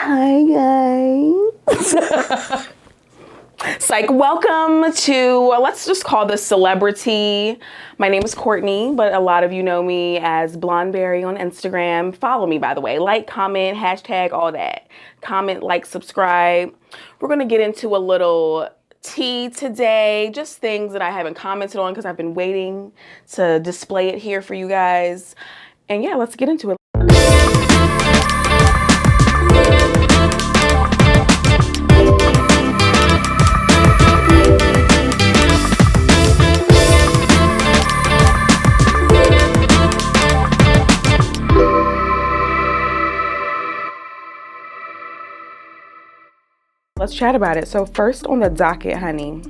Hi guys. Psych, welcome to, let's just call this celebrity. My name is Courtney, but a lot of you know me as Blondeberry on Instagram. Follow me, by the way. Like, comment, hashtag, all that. Comment, like, subscribe. We're gonna get into a little tea today, just things that I haven't commented on because I've been waiting to display it here for you guys. And yeah, let's get into it. Let's chat about it. So first on the docket, honey.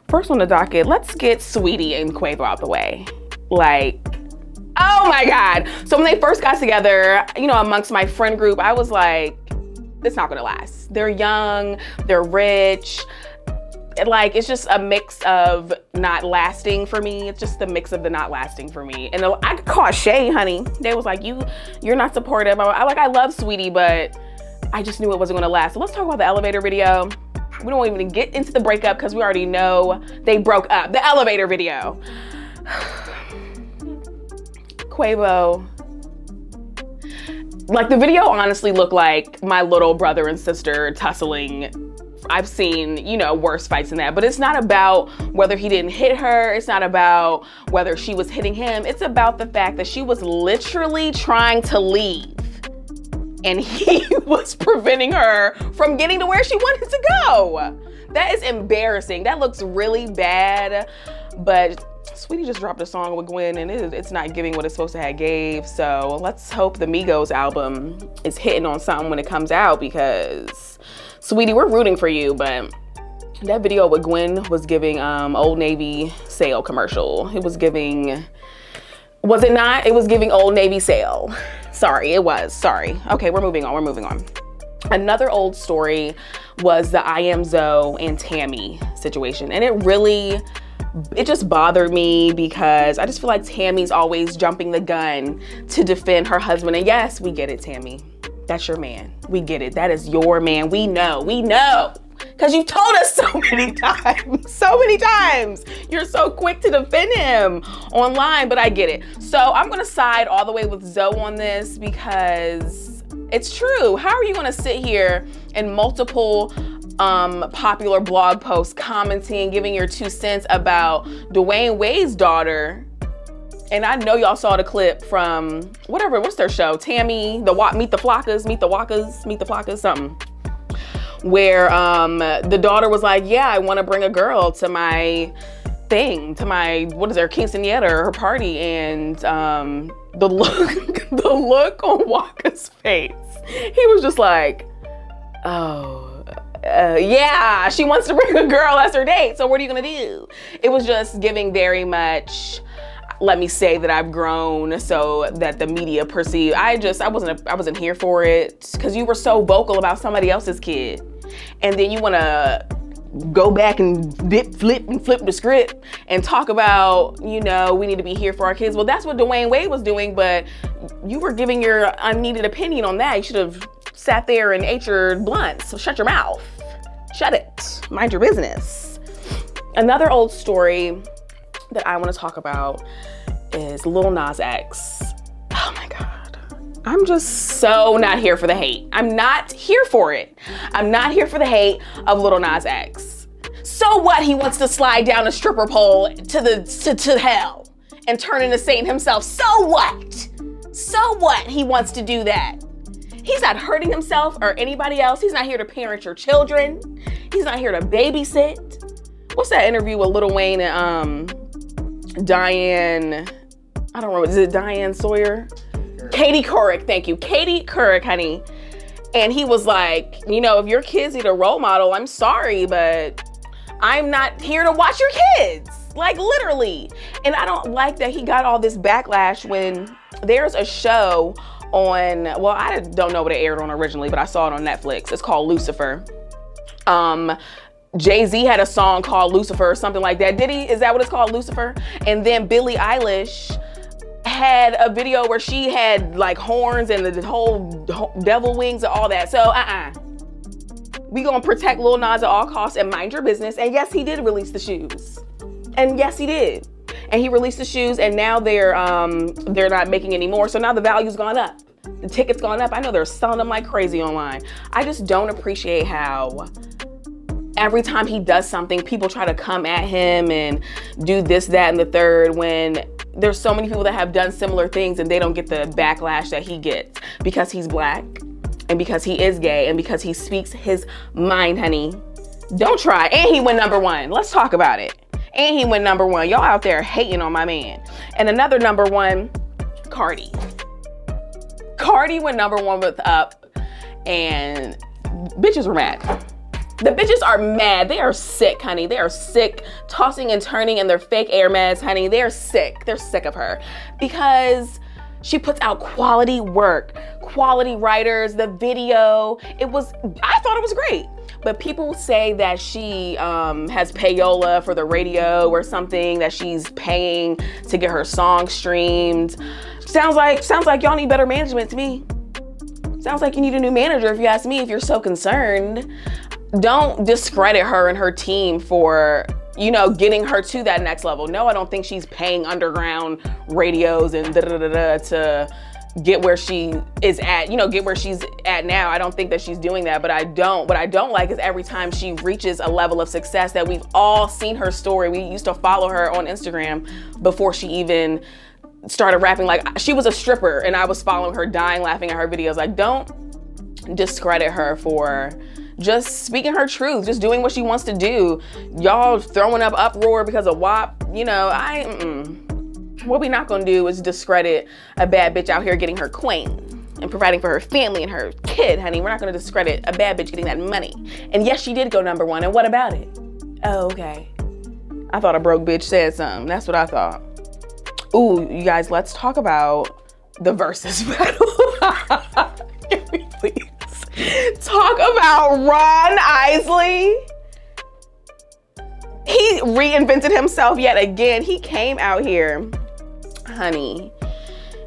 First on the docket, let's get Sweetie and Quavo out the way. Like, oh my God. So when they first got together, you know, amongst my friend group, I was like, it's not gonna last. They're young, they're rich. Like, it's just a mix of not lasting for me. It's just the mix of the not lasting for me. And I caught shade, honey. They was like, you're not supportive. I love Sweetie, but I just knew it wasn't gonna last. So let's talk about the elevator video. We don't even get into the breakup because we already know they broke up. The elevator video. Quavo. Like, the video honestly looked like my little brother and sister tussling. I've seen, you know, worse fights than that, but it's not about whether he didn't hit her. It's not about whether she was hitting him. It's about the fact that she was literally trying to leave. And he was preventing her from getting to where she wanted to go. That is embarrassing. That looks really bad. But Sweetie just dropped a song with Gwen and it's not giving what it's supposed to have gave. So let's hope the Migos album is hitting on something when it comes out, because Sweetie, we're rooting for you. But that video with Gwen was giving Old Navy sale commercial. It was giving, was it not? It was giving Old Navy sale. Sorry, it was, sorry. Okay, we're moving on. Another old story was the I Am Zoe and Tammy situation. And it just bothered me because I just feel like Tammy's always jumping the gun to defend her husband. And yes, we get it, Tammy. That's your man. We get it. That is your man. We know. Because you've told us so many times. You're so quick to defend him online, but I get it. So I'm gonna side all the way with Zoe on this because it's true. How are you gonna sit here in multiple popular blog posts commenting, giving your 2 cents about Dwayne Wade's daughter? And I know y'all saw the clip from whatever, what's their show? Tammy, Meet the Flockas, something. Where the daughter was like, yeah, I want to bring a girl to my thing, to my, what is there, quinceañera, her party. And the look on Waka's face, he was just like, oh, yeah, she wants to bring a girl as her date. So what are you gonna do? It was just giving very much, let me say that I've grown so that the media perceive. I wasn't here for it because you were so vocal about somebody else's kid. And then you want to go back and flip the script and talk about, you know, we need to be here for our kids. Well, that's what Dwayne Wade was doing, but you were giving your unneeded opinion on that. You should have sat there and ate your blunts. So shut your mouth. Shut it. Mind your business. Another old story that I want to talk about is Lil Nas X. Oh my God. I'm just so not here for the hate. I'm not here for it. I'm not here for the hate of Lil Nas X. So what? He wants to slide down a stripper pole to hell and turn into Satan himself. So what? So what? He wants to do that. He's not hurting himself or anybody else. He's not here to parent your children. He's not here to babysit. What's that interview with Lil Wayne and Diane? I don't remember. Is it Diane Sawyer? Katie Couric, thank you. Katie Couric, honey. And he was like, you know, if your kids need a role model, I'm sorry, but I'm not here to watch your kids. Like, literally. And I don't like that he got all this backlash when there's a show on, well, I don't know what it aired on originally, but I saw it on Netflix. It's called Lucifer. Jay-Z had a song called Lucifer or something like that. Did he? Is that what it's called, Lucifer? And then Billie Eilish had a video where she had like horns and the whole devil wings and all that. So we gonna protect Lil Nas at all costs and mind your business. And yes, he did release the shoes. And yes, he did. And he released the shoes, and now they're not making any more. So now the value's gone up. The ticket's gone up. I know they're selling them like crazy online. I just don't appreciate how every time he does something, people try to come at him and do this, that, and the third, when there's so many people that have done similar things and they don't get the backlash that he gets because he's black and because he is gay and because he speaks his mind, honey. Don't try. And he went #1. Let's talk about it. And he went #1. Y'all out there hating on my man. And another #1, Cardi. Cardi went #1 with Up, and bitches were mad. The bitches are mad. They are sick, honey. They are sick, tossing and turning in their fake Air Mads, honey. They are sick. They're sick of her because she puts out quality work, quality writers, the video. I thought it was great. But people say that she has payola for the radio or something, that she's paying to get her song streamed. Sounds like y'all need better management to me. Sounds like you need a new manager if you ask me, if you're so concerned. Don't discredit her and her team for, getting her to that next level. No, I don't think she's paying underground radios and to get where she is at, get where she's at now. I don't think that she's doing that, but what I don't like is every time she reaches a level of success that we've all seen her story. We used to follow her on Instagram before she even started rapping. Like, she was a stripper and I was following her, dying laughing at her videos. Like, don't discredit her for just speaking her truth, just doing what she wants to do. Y'all throwing up uproar because of WAP, what we not gonna do is discredit a bad bitch out here getting her coin and providing for her family and her kid, honey. We're not gonna discredit a bad bitch getting that money. And yes, she did go #1, and what about it? Oh, okay. I thought a broke bitch said something. That's what I thought. Ooh, you guys, let's talk about the versus battle. Can we please talk about Ron Isley? He reinvented himself yet again. He came out here, honey.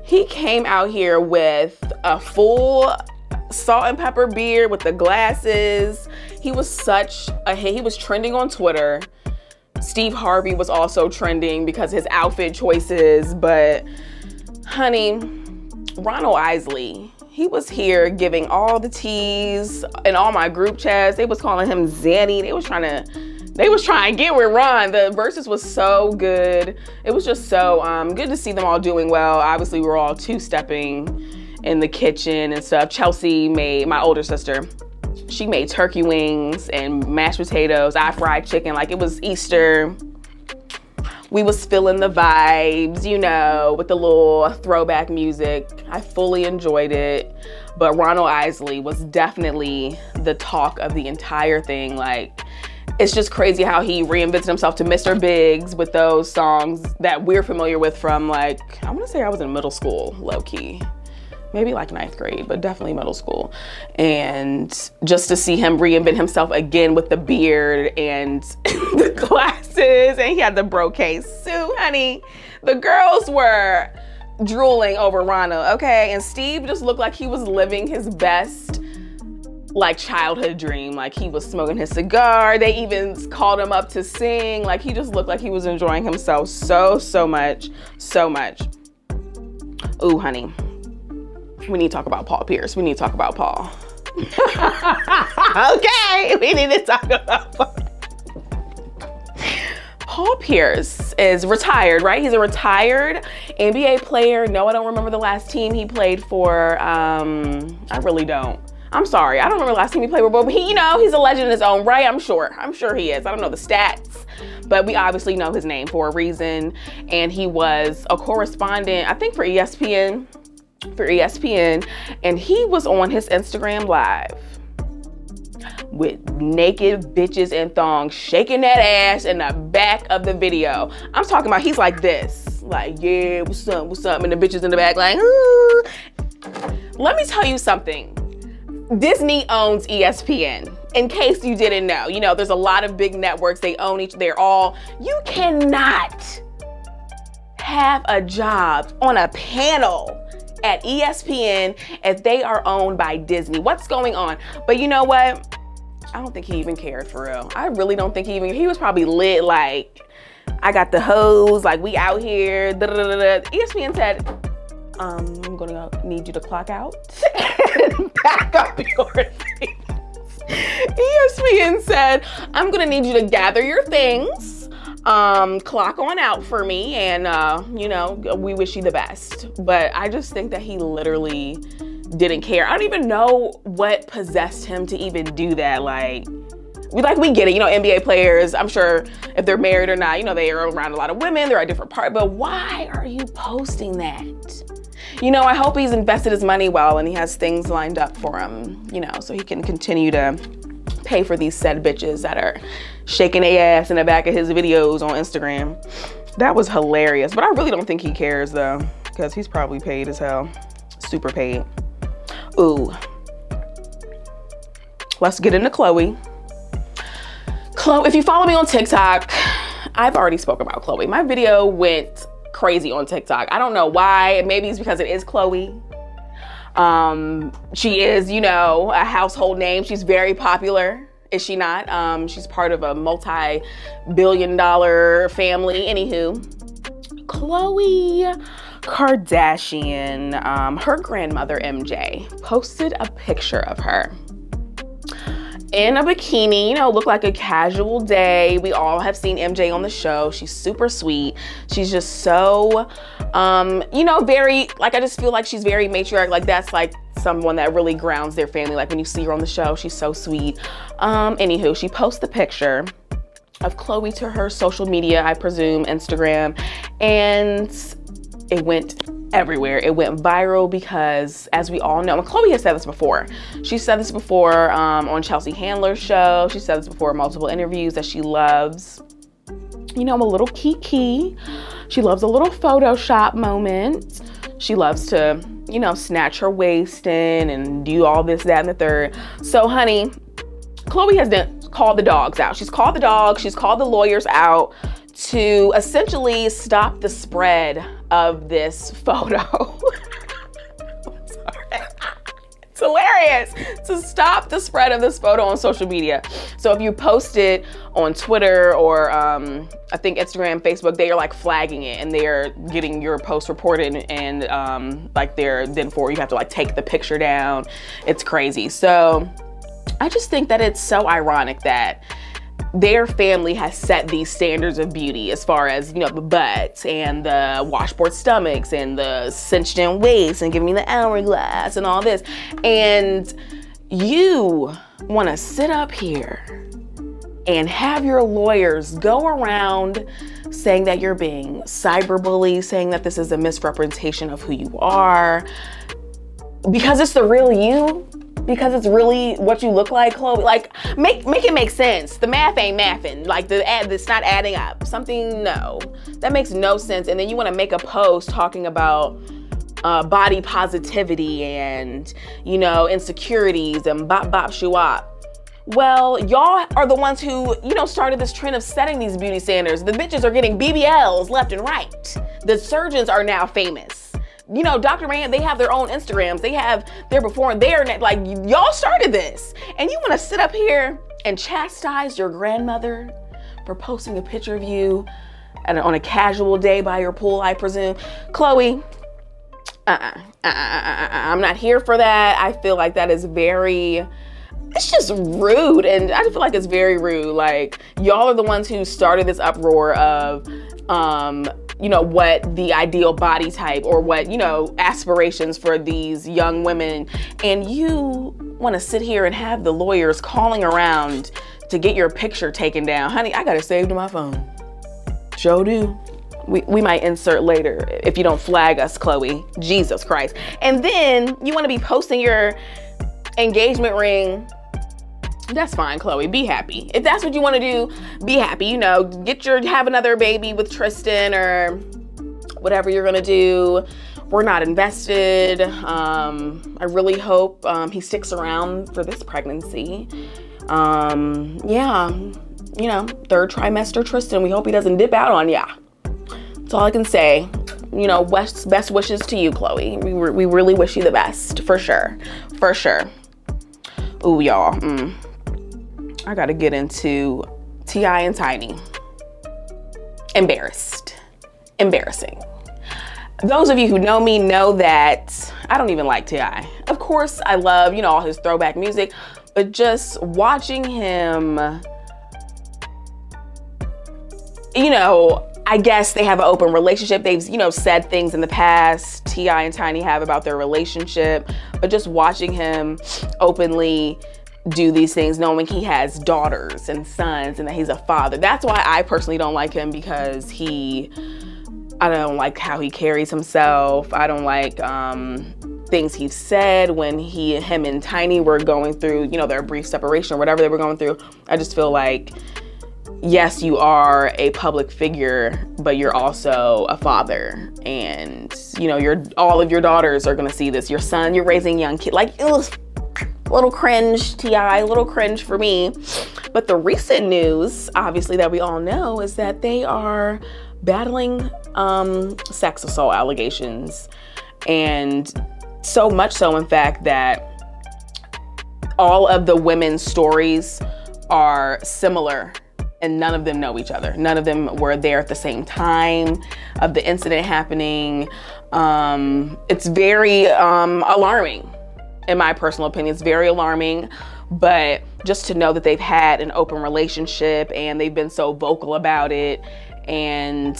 He came out here with a full salt and pepper beard with the glasses. He was such a hit. He was trending on Twitter. Steve Harvey was also trending because his outfit choices. But honey, Ronald Isley, he was here giving all the teas in all my group chats. They was calling him Zanny. They was trying to get with Ron. The verses was so good. It was just so good to see them all doing well. Obviously, we were all two-stepping in the kitchen and stuff. Chelsea made, my older sister, she made turkey wings and mashed potatoes. I fried chicken like it was Easter. We was feeling the vibes, with the little throwback music. I fully enjoyed it. But Ronald Isley was definitely the talk of the entire thing. Like, it's just crazy how he reinvented himself to Mr. Biggs with those songs that we're familiar with from, like, I want to say I was in middle school, low key. Maybe like 9th grade, but definitely middle school. And just to see him reinvent himself again with the beard and the glasses, and he had the brocade suit, honey. The girls were drooling over Ronald, okay? And Steve just looked like he was living his best, like, childhood dream. Like, he was smoking his cigar. They even called him up to sing. Like, he just looked like he was enjoying himself so much. Ooh, honey. We need to talk about Paul Pierce. We need to talk about Paul. Okay, we need to talk about Paul. Paul Pierce is retired, right? He's a retired NBA player. No, I don't remember the last team he played for. I really don't. I'm sorry, I don't remember the last team he played for, but he, he's a legend in his own right, I'm sure he is. I don't know the stats, but we obviously know his name for a reason. And he was a correspondent, I think for ESPN, and he was on his Instagram Live with naked bitches in thongs shaking that ass in the back of the video. I'm talking about he's like this, like, yeah, what's up, and the bitches in the back like, ooh. Let me tell you something. Disney owns ESPN, in case you didn't know. There's a lot of big networks, they own you cannot have a job on a panel at ESPN if they are owned by Disney? What's going on? But you know what? I don't think he even cared, for real. I really don't think he was probably lit like, I got the hose, like we out here. ESPN said, I'm gonna need you to clock out and pack up your things. ESPN said, I'm gonna need you to gather your things, clock on out for me, and you know, we wish you the best. But I just think that he literally didn't care. I don't even know what possessed him to even do that. Like we get it, you know, NBA players, I'm sure if they're married or not, you know, they are around a lot of women, they're at different parts, but why are you posting that? You know, I hope he's invested his money well and he has things lined up for him, you know, so he can continue to pay for these said bitches that are shaking their ass in the back of his videos on Instagram. That was hilarious, but I really don't think he cares though, because he's probably paid as hell, super paid. Ooh, let's get into Chloe. Chloe, if you follow me on TikTok, I've already spoken about Chloe. My video went crazy on TikTok. I don't know why. Maybe it's because it is Chloe. She is, you know, a household name. She's very popular, is she not? She's part of a multi-billion-dollar family. Anywho, Khloe Kardashian, her grandmother MJ posted a picture of her in a bikini, you know, looked like a casual day. We all have seen MJ on the show. She's super sweet. She's just so, you know, very, like, I just feel like she's very matriarch. Like, that's like someone that really grounds their family. Like when you see her on the show, she's so sweet. Anywho, she posted the picture of Chloe to her social media, I presume Instagram, and it went everywhere. It went viral because, as we all know, and Chloe has said this before. She said this before on Chelsea Handler's show. She said this before in multiple interviews that she loves, you know, a little kiki. She loves a little Photoshop moment. She loves to, you know, snatch her waist in and do all this, that, and the third. So, honey, Chloe has called the dogs out. She's called the dogs. She's called the lawyers out to essentially stop the spread of this photo. Sorry. It's hilarious. To stop the spread of this photo on social media. So if you post it on Twitter or I think Instagram, Facebook, they are like flagging it and they're getting your post reported and like they're then for you have to like take the picture down. It's crazy. So I just think that it's so ironic that their family has set these standards of beauty as far as, you know, the butts and the washboard stomachs and the cinched in waist and giving me the hourglass and all this. And you want to sit up here and have your lawyers go around saying that you're being cyberbullied, saying that this is a misrepresentation of who you are, because it's the real you. Because it's really what you look like, Chloe. Like, make it make sense. The math ain't mathing. Like, it's not adding up. Something, no. That makes no sense. And then you want to make a post talking about body positivity and, you know, insecurities and bop bop shoo-wop. Well, y'all are the ones who, you know, started this trend of setting these beauty standards. The bitches are getting BBLs left and right. The surgeons are now famous. You know, Dr. Rand, they have their own Instagrams. They have their before and their, like, y'all started this. And you want to sit up here and chastise your grandmother for posting a picture of you on a casual day by your pool, I presume. Chloe, I'm not here for that. I feel like that is it's just rude. And I just feel like it's very rude. Like, y'all are the ones who started this uproar of, you know, what the ideal body type or what, you know, aspirations for these young women. And you want to sit here and have the lawyers calling around to get your picture taken down. Honey, I got it saved in my phone. Sure do. We might insert later if you don't flag us, Chloe. Jesus Christ. And then you want to be posting your engagement ring. That's fine, Chloe. Be happy. If that's what you want to do, be happy. You know, have another baby with Tristan or whatever you're gonna do. We're not invested. I really hope he sticks around for this pregnancy. Yeah, you know, third trimester Tristan. We hope he doesn't dip out on ya. That's all I can say. You know, best wishes to you, Chloe. We really wish you the best, for sure, for sure. Ooh, y'all, I gotta get into T.I. and Tiny. Embarrassing. Those of you who know me know that I don't even like T.I. Of course, I love, you know, all his throwback music, but just watching him, you know, I guess they have an open relationship. They've, you know, said things in the past, T.I. and Tiny have, about their relationship, but just watching him openly do these things, knowing he has daughters and sons and that he's a father. That's why I personally don't like him, because I don't like how he carries himself. I don't like things he said when him and Tiny were going through, you know, their brief separation or whatever they were going through. I just feel like, yes, you are a public figure, but you're also a father, and you know, all of your daughters are gonna see this. Your son, you're raising young kids. Like, it was a little cringe, T.I., a little cringe for me. But the recent news, obviously, that we all know is that they are battling sex assault allegations, and so much so, in fact, that all of the women's stories are similar, and none of them know each other. None of them were there at the same time of the incident happening. It's very alarming, in my personal opinion. It's very alarming, but just to know that they've had an open relationship and they've been so vocal about it. And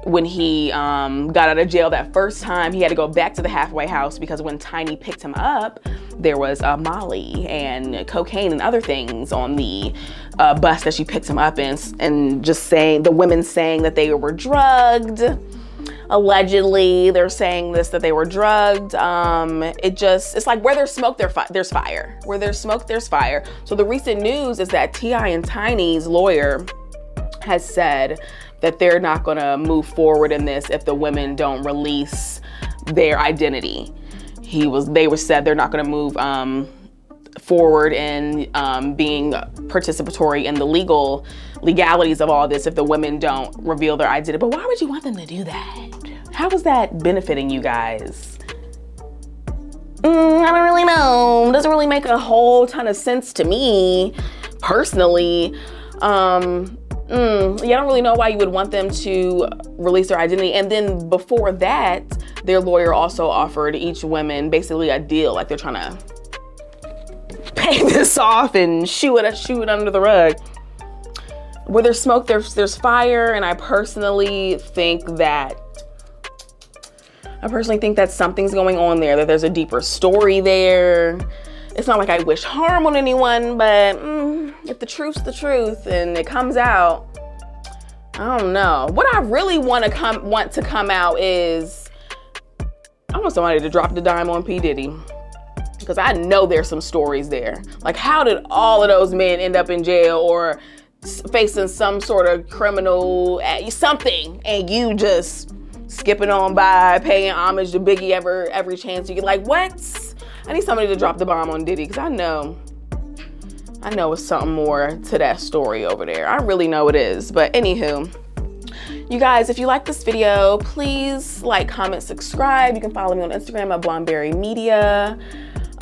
when he got out of jail that first time, he had to go back to the halfway house because when Tiny picked him up, there was Molly and cocaine and other things on the bus that she picked him up in, and just saying, the women saying that they were drugged. Allegedly, they're saying this, that they were drugged. It's like, where there's smoke, there's fire. Where there's smoke, there's fire. So the recent news is that T.I. and Tiny's lawyer has said that they're not gonna move forward in this if the women don't release their identity. They said they're not gonna move forward in being participatory in the legalities of all this if the women don't reveal their identity. But why would you want them to do that? How is that benefiting you guys? I don't really know. It doesn't really make a whole ton of sense to me, personally. Yeah, I don't really know why you would want them to release their identity. And then before that, their lawyer also offered each woman basically a deal, like they're trying to pay this off and shoo it under the rug. Where there's smoke, there's fire, and I personally think that something's going on there, that there's a deeper story there. It's not like I wish harm on anyone, but if the truth's the truth and it comes out, I don't know. What I really want to come out is, I want somebody to drop the dime on P. Diddy. Because I know there's some stories there. Like, how did all of those men end up in jail or facing some sort of criminal something, and you just skipping on by, paying homage to Biggie every chance you get? Like, what? I need somebody to drop the bomb on Diddy, because I know it's something more to that story over there. I really know it is. But anywho, you guys, if you like this video, please like, comment, subscribe. You can follow me on Instagram at Blondeberrymedia.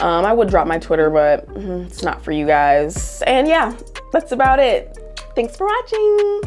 I would drop my Twitter, but it's not for you guys. And yeah, that's about it. Thanks for watching.